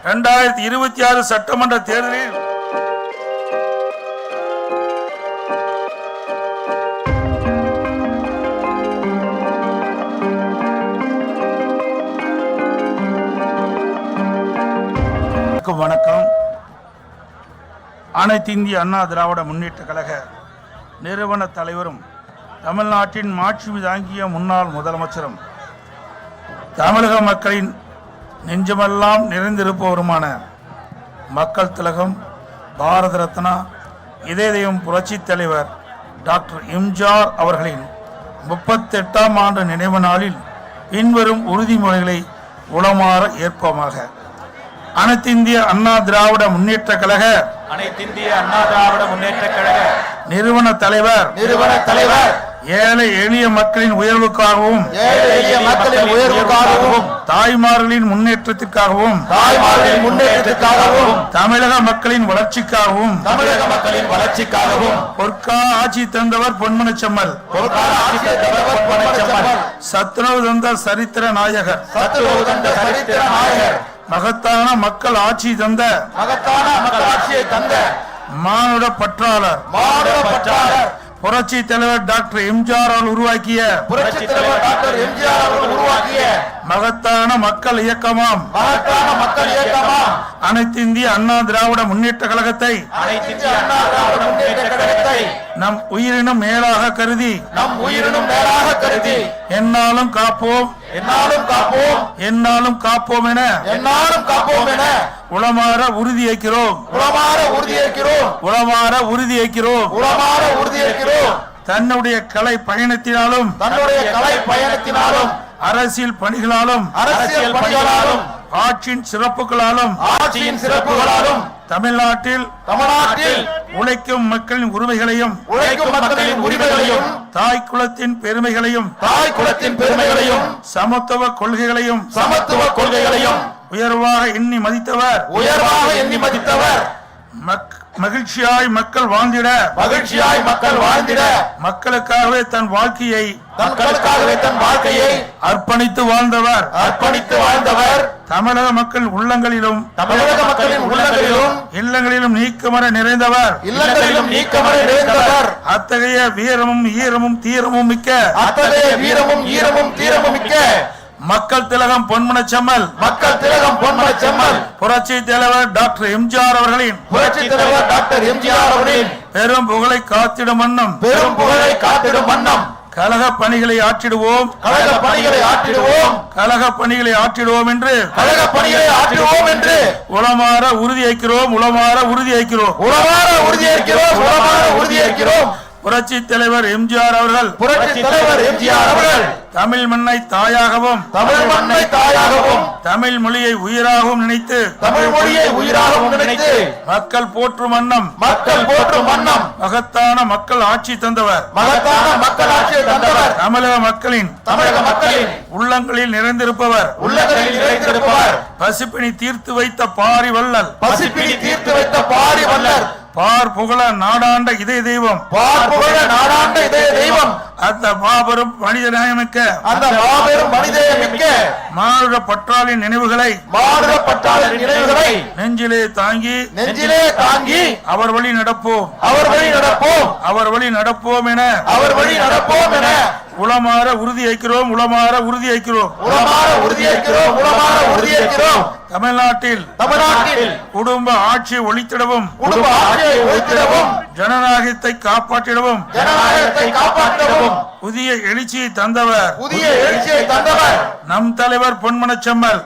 2026 சட்டமன்ற தேர்தலில் வணக்கம். அனைத்து இந்திய அண்ணா திராவிட முன்னேற்ற கழக நிறுவன தலைவரும் தமிழ்நாட்டின் மாட்சி தாங்கிய முன்னாள் முதலமைச்சரும் தமிழக மக்களின் நெஞ்சமெல்லாம் நிறைந்திருப்பவருமான மக்கள் திலகம் பாரத ரத்னா இதயம் புரட்சி தலைவர் டாக்டர் எம்ஜிஆர் அவர்களின் 38ஆம் ஆண்டு நினைவு நாளில் பின்வரும் உறுதிமொழிகளை உளமாற ஏற்போமாக. அனைத்து இந்திய அண்ணா திராவிட முன்னேற்ற கழக நிறுவன தலைவர் ஏழை எளிய மக்களின் உயர்வுக்காகவும் தாய்மார்களின் முன்னேற்றத்திற்காகவும் தமிழக மக்களின் வளர்ச்சிக்காகவும் பொற்கால ஆட்சி தந்தவர் பொன்மனச்செம்மல், சத்துணவு தந்த சரித்திர நாயகர், மகத்தான மக்கள் ஆட்சி தந்த மானுட பற்றாளர் புரட்சி தலைவர் டாக்டர் எம்ஜிஆர் அவர்கள் உருவாக்கிய மகத்தான மக்கள் இயக்கமாம் அனைத்து இந்திய அண்ணா திராவிட முன்னேற்ற கழகத்தை நம் உயிரினும் மேலாக கருதி என்னாலும் காப்போம் என உளமாற உறுதியேற்கிறோம். தன்னுடைய கலை பயணத்தினாலும் அரசியல் பணிகளாலும் ஆட்சியின் சிறப்புகளாலும் தமிழ்நாட்டில் உழைக்கும் மக்களின் உரிமைகளையும் தாய் குலத்தின் பெருமைகளையும் சமத்துவ கொள்கைகளையும் உயர்வாக எண்ணி மதித்தவர் மகிழ்ச்சியாய் மக்கள் வாழ்ந்திட மக்களுக்காகவே தன் வாழ்க்கையை அர்ப்பணித்து வாழ்ந்தவர் தமிழக மக்கள் உள்ளங்களிலும் இல்லங்களிலும் நீக்கமர நிறைந்தவர். அத்தகைய வீரமும் ஈரமும் தீரமும் மிக்க மக்கள் திலகம் பொன்மனச்செம்மல் புரட்சி தலைவர் டாக்டர் எம்ஜிஆர் அவர்களின் பெரும் புகழை காத்திடும் வண்ணம் கழக பணிகளை ஆற்றிடுவோம் என்று உளமாற உறுதியேற்கிறோம். புரட்சி தலைவர் எம்ஜிஆர் அவர்கள் தமிழ் மண்ணை தாயாகவும் தமிழ் மொழியை உயிராகவும் நினைத்து மக்கள் போற்றும் வண்ணம் மகத்தான மக்கள் ஆட்சி தந்தவர். தமிழக மக்களின் உள்ளங்களில் நிறைந்திருப்பவர். பசிப்பினி தீர்த்து வைத்த பாரி வள்ளல் பார் புகழ நாடாண்ட இதய தெய்வம் அந்த மாபெரும் மனிதநேயமிக்க மானுட பற்றாளின் நினைவுகளை நெஞ்சிலே தாங்கி அவர் வழி நடப்போம் என உளமாற உறுதியேற்கிறோம். தமிழ்நாட்டில் குடும்ப ஆட்சி ஒழித்திடவும் ஜனநாயகத்தை காப்பாற்றிடவும் புதிய எழுச்சியை தந்தவர் நம் தலைவர் பொன்மனச்செம்மல்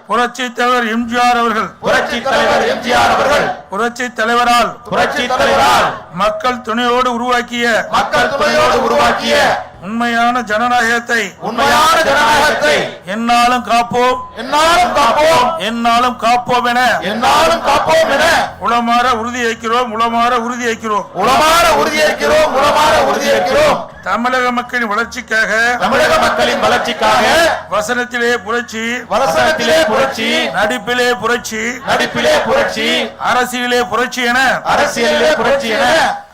புரட்சி தலைவர் எம்ஜிஆர் அவர்கள் புரட்சி தலைவரால் மக்கள் துணையோடு உருவாக்கிய உண்மையான ஜனநாயகத்தை என்னாலும் காப்போம் என உளமாற உறுதியேற்கிறோம். தமிழக மக்களின் வளர்ச்சிக்காக வசனத்திலே புரட்சி நடிப்பிலே புரட்சி அரசியலே புரட்சி என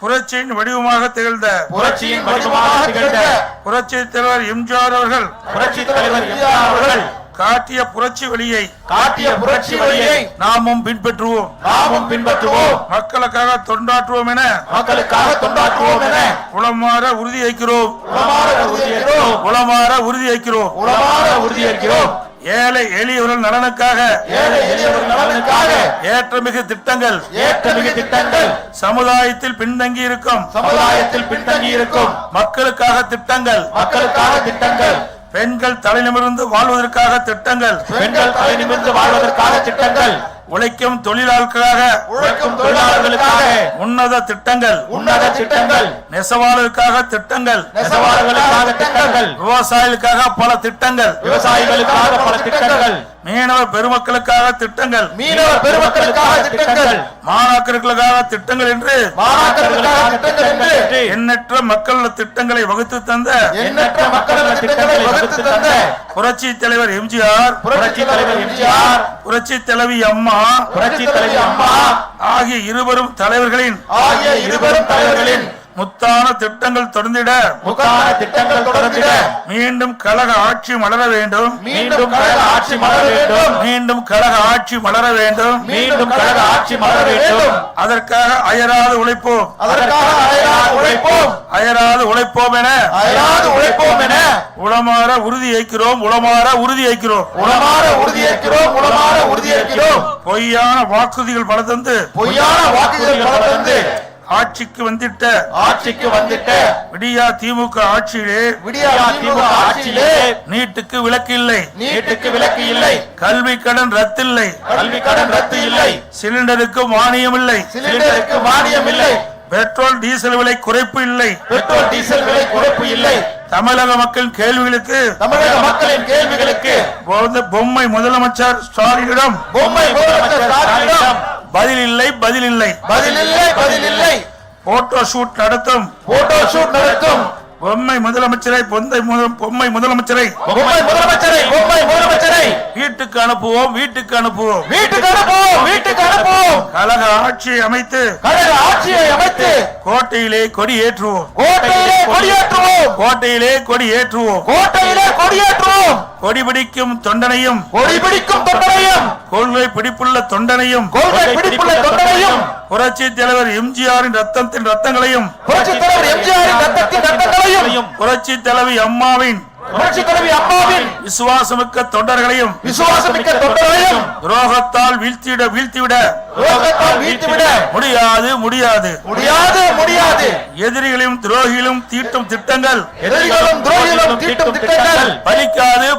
புரட்சியின் வடிவமாக திகழ்ந்த புரட்சி தலைவர் எம்ஜிஆர் அவர்கள் காட்டிய புரட்சி வழியை நாமும் பின்பற்றுவோம் மக்களுக்காக தொண்டாற்றுவோம் என உளமாற உறுதியேற்கிறோம் ஏழை எளியவர்கள் நலனுக்காக ஏற்றமிகு திட்டங்கள் சமுதாயத்தில் பின்தங்கி இருக்கும் மக்களுக்காக திட்டங்கள் பெண்கள் தலைநிமிர்ந்து வாழ்வதற்காக திட்டங்கள் உழைக்கும் தொழிலாளர்களுக்காக உன்னத திட்டங்கள் நெசவாளருக்காக திட்டங்கள் விவசாயிகளுக்காக பல திட்டங்கள் மீனவர் பெருமக்களுக்காக திட்டங்கள் மாணாக்கர்களுக்காக திட்டங்கள் என்று எண்ணற்ற மக்கள் திட்டங்களை வகுத்து தந்த புரட்சி தலைவர் எம்ஜிஆர் புரட்சி தலைவி அம்மா ஆகிய இருவரும் தலைவர்களின் முத்தான திட்டங்கள் தொடர்ந்திட மீண்டும் கழக ஆட்சி மலர வேண்டும் அதற்காக அயராது உழைப்போம் என உளமாற உறுதியேற்கிறோம் பொய்யான வாக்குறுதிகள் பல தந்து ஆட்சிக்கு வந்திட்ட விடியா திமுக ஆட்சியிலே நீட்டுக்கு விலக்கு இல்லை கல்வி கடன் ரத்து இல்லை சிலிண்டருக்கு மானியம் இல்லை பெட்ரோல் டீசல் விலை குறைப்பு இல்லை தமிழக மக்களின் கேள்விகளுக்கு பொம்மை முதலமைச்சர் ஸ்டாலினிடம் பதில் இல்லை போட்டோ ஷூட் நடத்தும் பொம்மை முதலமைச்சரை வீட்டுக்கு அனுப்புவோம் கழக ஆட்சியை அமைத்து கோட்டையிலே கொடியேற்றுவோம் கொடி பிடிக்கும் தொண்டனையும் கொள்கை பிடிப்புள்ள தொண்டனையும் புரட்சி தலைவர் எம்ஜிஆரின் ரத்தங்களையும் புரட்சி தலைவி அம்மாவின் விசுவாசமிக்க தொண்டர்களையும் துரோகத்தால் வீழ்த்திவிட முடியாது எதிரிகளையும் துரோகிகளும் தீட்டும் திட்டங்கள்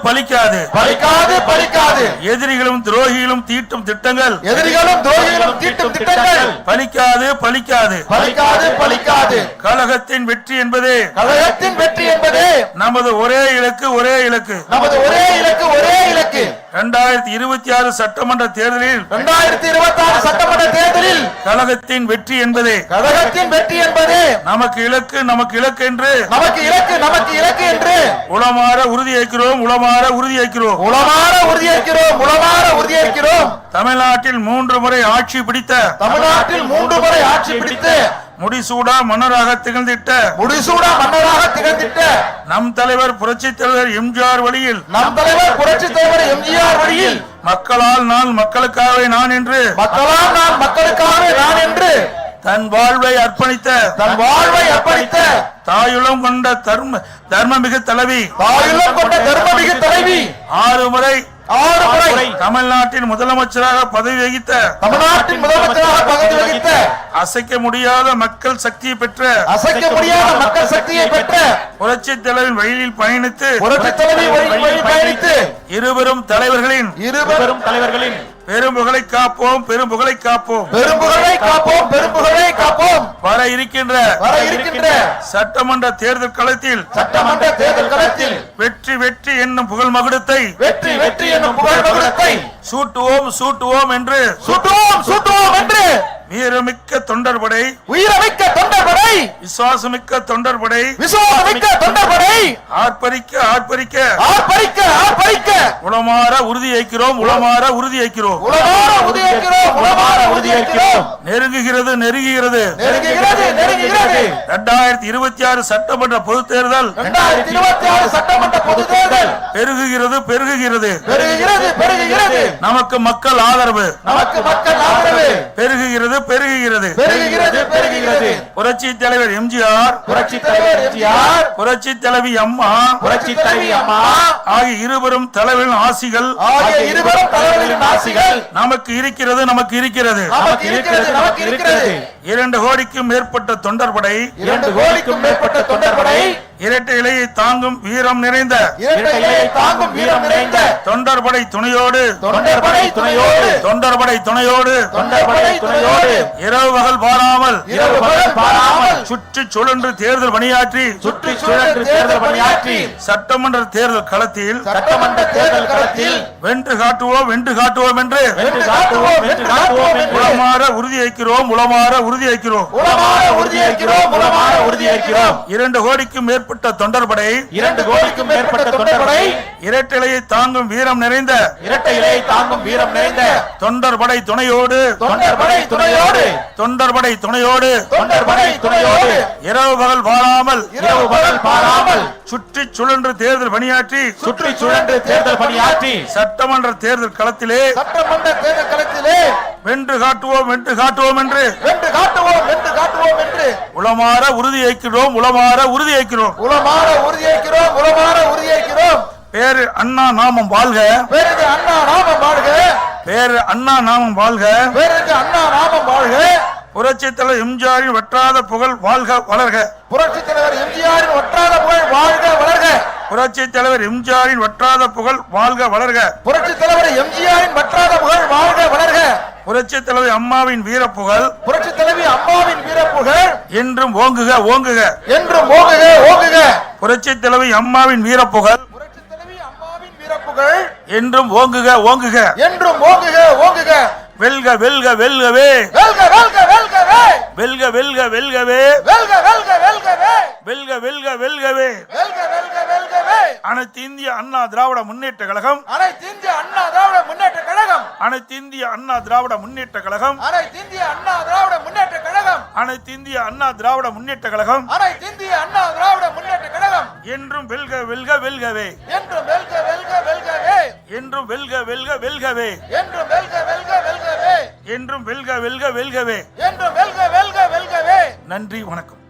பலிக்காது எதிரிகளும் துரோகிகளும் தீட்டும் திட்டங்கள் பலிக்காது கழகத்தின் வெற்றி என்பதே நமது ஒரே இலக்கு 2026 சட்டமன்ற தேர்தலில் கழகத்தின் வெற்றி என்பதே நமக்கு இலக்கு என்று உளமாற உறுதியேற்கிறோம் தமிழ்நாட்டில் 3 முறை ஆட்சி பிடித்த முடிசூடா மன்னராக திகழ்ந்திட்ட நம் தலைவர் புரட்சி தலைவர் எம்ஜிஆர் வழியில் மக்களால் நான் மக்களுக்காகவே நான் என்று தன் வாழ்வை அர்ப்பணித்த தாயுளம் கொண்ட தர்மமிகு தலைவி 6 முறை தமிழ்நாட்டின் முதலமைச்சராக பதவி வகித்த அசைக்க முடியாத மக்கள் சக்தியை பெற்ற புரட்சி தலைவரின் வழியில் பயணித்து இருவரும் தலைவர்களின் பெரும்புகழை காப்போம் வர இருக்கின்ற சட்டமன்ற தேர்தல் களத்தில் வெற்றி என்னும் புகழ் மகுடத்தை சூட்டுவோம் என்று வீரமிக்க தொண்டர்படை உயிரமிக்க தொண்டர்படை விசுவாசமிக்க தொண்டர்படை விசுவாசமிக்க தொண்டர்படை ஆர்ப்பரிக்க ஆர்ப்பரிக்க ஆர்ப்பரிக்க ஆர்ப்பரிக்க உளமாற உறுதியேற்கிறோம் உளமாற உறுதியேற்கிறோம் உளமாற உறுதியேற்கிறோம் உளமாற உறுதியேற்கிறோம் நெருங்குகிறது நெருங்குகிறது நெருங்குகிறது நெருங்குகிறது 2026 சட்டமன்ற பொதுத் தேர்தல் 2026 சட்டமன்ற பொதுத் தேர்தல் பெருகுகிறது பெருகுகிறது பெருகுகிறது பெருகுகிறது நமக்கு மக்கள் ஆதரவு நமக்கு மக்கள் ஆதரவு பெருகுகிறது பெருகுகிறது பெருகுகிறது பெருகுகிறது புரட்சி தலைவர் எம்ஜிஆர் புரட்சி தலைவர் எம்ஜிஆர் புரட்சி தலைவி அம்மா புரட்சி தலைவி அம்மா ஆகிய இருவரும் தலைவர்களின் ஆசிகள் ஆகிய இருவரும் தலைவர்களின் ஆசிகள் நமக்கு இருக்கிறது நமக்கு இருக்கிறது நமக்கு இருக்கிறது நமக்கு இருக்கிறது 2 கோடிக்கும் மேற்பட்ட தொண்டர்படை 2 கோடிக்கும் மேற்பட்ட தொண்டர்படை இரட்டை இலையை தாங்கும் வீரம் நிறைந்த இரட்டை இலையை தாங்கும் வீரம் நிறைந்த தொண்டர்படை துணையோடு தொண்டர்படை துணையோடு தொண்டர்படை துணையோடு தொண்டர்படை துணையோடு இரவு பகல் பாராமல் இரவு பகல் பாராமல் சுற்றி சுழன்று தேர்தல் பணியாற்றி சுற்றி சுழன்று தேர்தல் பணியாற்றி சட்டமன்ற தேர்தல் களத்தில் சட்டமன்ற தேர்தல் களத்தில் வென்று காட்டுவோம் என்று வென்று காட்டுவோம் என்று உளமாற உறுதியேற்கிறோம் உளமாற உறுதியேற்கிறோம் உளமாற உறுதியேற்கிறோம் உளமாற உறுதியேற்கிறோம் 2 கோடிக்கும் மேற்பட்ட தொண்டர்படை 2 கோடிக்கும் மேற்பட்ட தொண்டர்படை இரட்டை இலையை தாங்கும் வீரம் நிறைந்த இரட்டை இலையை தாங்கும் வீரம் நிறைந்த தொண்டர்படை துணையோடு தொண்டர்படை துணையோடு தொண்டர்படை துணையோடு தொண்டர்படை துணையோடு இரவு பகல் பாராமல் இரவு பகல் பாராமல் சுற்றி சுழன்று தேர்தல் பணியாற்றி சுற்றி சுழன்று தேர்தல் பணியாற்றி சட்டமன்ற தேர்தல் களத்திலே சட்டமன்ற தேர்தல் களத்திலே வென்று காட்டுவோம் என்று வென்று காட்டுவோம் என்று உளமாற உறுதியேற்கிறோம் உளமாற உறுதியேற்கிறோம் உளமாற உறுதியேற்கிறோம் உளமாற உறுதியேற்கிறோம் பேரு அண்ணா நாமம் வாழ்க பேருக்கு அண்ணா நாமம் வாழ்க பேரு அண்ணா நாமம் வாழ்க பேருக்கு அண்ணா நாமம் வாழ்க புரட்சி தலைவர் எம்ஜிஆரின் வற்றாத புகழ் வாழ்க வளர்க புரட்சி தலைவர் எம்ஜிஆரின் வற்றாத புகழ் வாழ்க வளர்க புரட்சி தலைவர் எம்ஜிஆரின் வற்றாத புகழ் வாழ்க வளர்க புரட்சி தலைவர் எம்ஜிஆரின் வற்றாத புகழ் வாழ்க வளர்க புரட்சி தலைவர் அம்மாவின் வீரப்புகழ் புரட்சி தலைவி அம்மாவின் வீரப்புகழ் என்றும் ஓங்குக ஓங்குக என்றும் ஓங்குக ஓங்குக புரட்சி தலைவர் அம்மாவின் வீரப்புகழ் புரட்சி தலைவி அம்மாவின் வீரப்புகழ் என்றும் ஓங்குக ஓங்குக என்றும் ஓங்குக ஓங்குக வெல்க வெல்க வெல்கவே வெல்க வெல்க வெல்கவே வெல்க வெல்க வெல்கவே வெல்க வெல்க வெல்கவே வெல்க வெல்க வெல்கவே வெல்க வெல்க வெல்கவே அனைத்து இந்திய அண்ணா திராவிட முன்னேற்ற கழகம் அனைத்து இந்திய அண்ணா திராவிட முன்னேற்ற கழகம் அனைத்து இந்திய அண்ணா திராவிட முன்னேற்ற கழகம் அனைத்து இந்திய அண்ணா திராவிட முன்னேற்ற கழகம் அனைத்து இந்திய அண்ணா திராவிட முன்னேற்ற கழகம் அனைத்து இந்திய அண்ணா திராவிட முன்னேற்ற கழகம் என்றும் வெல்க வெல்க வெல்கவே என்றும் வெல்க வெல்க வெல்கவே என்றும் வெல்க வெல்க வெல்கவே என்றும் வெல்க வெல்க வெல்கவே என்றும் வெல்க வெல்க வெல்கவே என்றும் வெல்க வெல்க வெல்கவே நன்றி வணக்கம்.